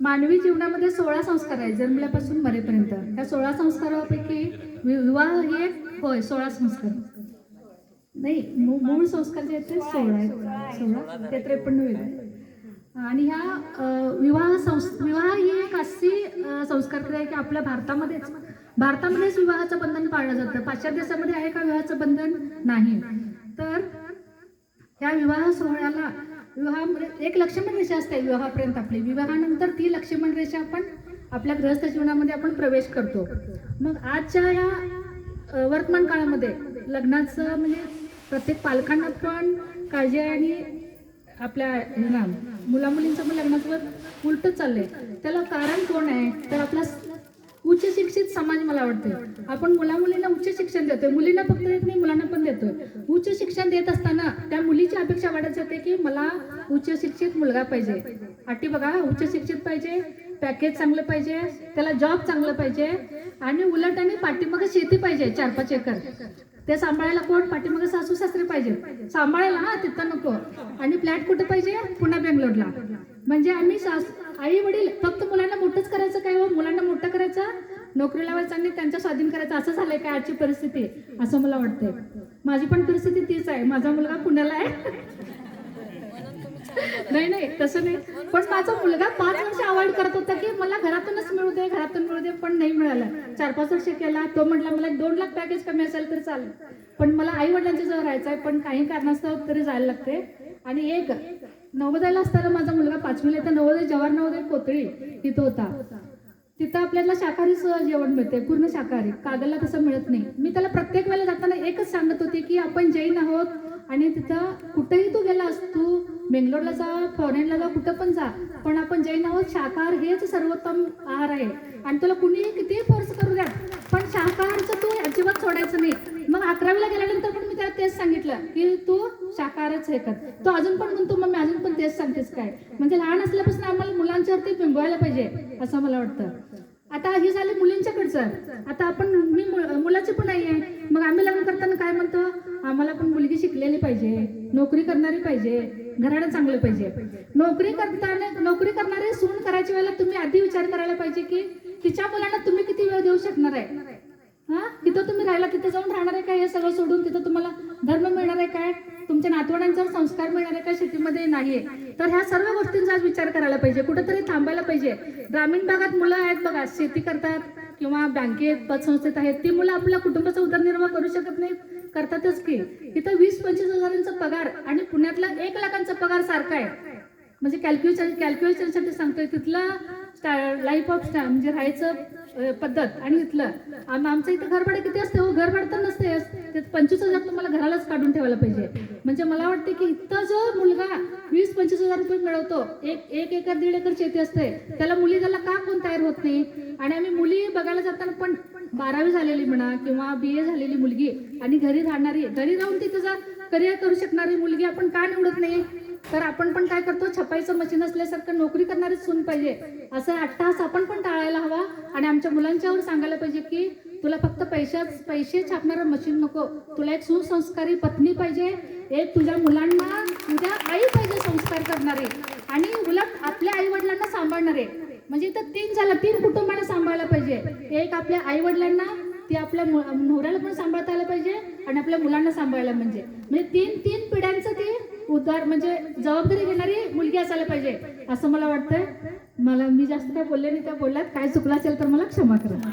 मानवी जीवनामध्ये 16 संस्कार आहेत जन्मल्यापासून मरेपर्यंत. ह्या 16 संस्कारापैकी विवाह हे एक होय 16 संस्कार नाही, मूळ संस्कार जे आहेत ते 16 आहेत. 16 ते 53 वेगळे. आणि ह्या विवाह ही एक अशी संस्कार क्रिया आहे की आपल्या भारतामध्येच विवाहाचं बंधन पाळलं जातं. पाश्चात्य देशामध्ये आहे का विवाहाचं बंधन? नाही. तर ह्या विवाह सोहळ्याला विवाहामध्ये एक लक्ष्मण रेषा असते विवाहापर्यंत. आपली विवाहानंतर ती लक्ष्मण रेषा आपण आपल्या गृहस्थ जीवनामध्ये आपण प्रवेश करतो. मग आजच्या या वर्तमान काळामध्ये लग्नाचं म्हणजे प्रत्येक पालकांना पण काळजी आहे आणि आपल्या मुला मुलींचं पण लग्नाचं उलट चाललंय. त्याला कारण कोण आहे? तर आपला उच्च शिक्षित समाज. मला वाटते आपण मुला मुलींना उच्च शिक्षण देतोय, मुलींना फक्त देत नाही मुलांना पण देतोय. उच्च शिक्षण देत असताना त्या मुलीची अपेक्षा वाढत जाते की मला उच्च शिक्षित मुलगा पाहिजे. अटी बघा, उच्च शिक्षित पाहिजे, पॅकेज चांगलं पाहिजे, त्याला जॉब चांगलं पाहिजे आणि उलट आणि पाठीमागे शेती पाहिजे 4-5 एकर. ते सांभाळायला कोण? पाठीमागे सासू सासरे पाहिजे सांभाळायला. हा तिथं नको. आणि फ्लॅट कुठे पाहिजे? पुन्हा बेंगलोरला. म्हणजे आम्ही आई वडील फक्त मुलांना मोठंच करायचं काय हो? मुलांना मोठं करायचं, नोकरी लावायचं आणि त्यांच्या स्वाधीन करायचं, असं झालंय काय आजची परिस्थिती? असं मला वाटतंय. माझी पण परिस्थिती तीच आहे. माझा मुलगा पुण्याला आहे. नाही तसं नाही. पण माझा मुलगा 5 वर्ष अवॉइड करत होता की मला घरातूनच मिळू दे, पण नाही मिळालं. 4-5 वर्ष केला. तो म्हटला मला 2 लाख पॅकेज कमी असेल तर चालेल, पण मला आई वडिलांच्या जवळ राहायचं आहे. पण काही कारणास्तव तरी जायला लागते. आणि एक नवोदयला असताना माझा मुलगा 5वीला येतं. नवोदय जवाहर नवोदय कोथळी इथं होता. तिथं आपल्याला शाकाहारी जेवण मिळते, पूर्ण शाकाहारी. कागलला तसं मिळत नाही. मी त्याला प्रत्येक वेळेला जाताना एकच सांगत होते की आपण जैन आहोत आणि तिथं कुठेही तू गेलास, तू बेंगलोरला जा, फॉरेनला जा, कुठं पण जा, पण आपण जैन आहोत. शाकाहार हेच सर्वोत्तम आहार आहे आणि तुला कुणीही कितीही फोर्स करू द्या, पण शाकाहारचं तू अजिबात सोडायचं नाही. मग 11वीला गेल्यानंतर पण मी त्याला तेच सांगितलं की तू शाकाहारच हे कर. तो अजून पण म्हणतो मग मी अजून पण तेच सांगतेस काय? म्हणजे लहान असल्यापासून आम्हाला मुलांच्यावरती बिंबवायला पाहिजे असं मला वाटतं. आता हे झाले मुलींच्याकडचं. आता आपण मी मुलाची पण नाही आहे. मग आम्ही लग्न करताना काय म्हणतो? आम्हाला पण मुलगी शिकलेली पाहिजे, नोकरी करणारी पाहिजे, घराणं चांगलं पाहिजे. नोकरी करणारी सून करायच्या वेळेला तुम्ही आधी विचार करायला पाहिजे की तिच्या मुलांना तुम्ही किती वेळ देऊ शकणार आहे. तिथं तुम्ही राहिला तिथे जाऊन राहणार आहे काय? हे सगळं सोडून तिथं तुम्हाला धर्म मिळणार आहे काय? तुमच्या नातवंडांचा संस्कार मिळणार आहे का? शेतीमध्ये नाहीये. तर ह्या सर्व गोष्टींचा विचार करायला पाहिजे, कुठेतरी थांबायला पाहिजे. ग्रामीण भागात मुलं आहेत बघा, शेती करतात किंवा बँकेत पतसंस्थेत आहेत. ती मुलं आपल्या कुटुंबाचा उदरनिर्वाह करू शकत नाही, करतातच की. इथं 20-25 हजारांचा पगार आणि पुण्यातला 1 लाखांचा पगार सारखा आहे. म्हणजे कॅल्क्युलेशनसाठी सांगतोय. तिथला लाईफ ऑफ म्हणजे राहायचं पद्धत आणि इथलं आमचं इथं घरभाडे किती असते हो? घरभाडे तर नसते. 25,000 तुम्हाला घरालाच काढून ठेवायला पाहिजे. म्हणजे मला वाटते की इथं जो मुलगा 20-25 हजार रुपये मिळवतो, 1 एकर 1.5 एकर शेती असते, त्याला मुली त्याला का कोण तयार होत नाही? आणि आम्ही मुली बघायला जाताना पण 12वी झालेली म्हणा किंवा BA झालेली मुलगी आणि घरी राहून ती तिचा करिअर करू शकणारी मुलगी आपण का निवडत नाही? तर आपण पण काय करतो? छपाईचं मशीन असल्यासारखं नोकरी करणारी सून पाहिजे असं अट्टहास आपण पण टाळायला हवा. आणि आमच्या मुलांच्यावर सांगायला पाहिजे की तुला फक्त पैसे छापणारं मशीन नको, तुला एक सुसंस्कारी पत्नी पाहिजे, एक तुझ्या मुलांना तुझ्या आई पाहिजे संस्कार करणारी आणि उलट आपल्या आई वडिलांना सांभाळणारे. म्हणजे इथं 3 कुटुंबांना सांभाळायला पाहिजे. एक आपल्या आई वडिलांना, ती आपल्या नवऱ्याला पण सांभाळता आलं पाहिजे आणि आपल्या मुलांना सांभाळायला म्हणजे 3 पिढ्यांचं ती म्हणजे जबाबदारी घेणारी मुलगी असायला पाहिजे असं मला वाटतंय. मी जास्त काय बोलले नाही, त्या बोलल्यात. काय चुकलं असेल तर मला क्षमा करा.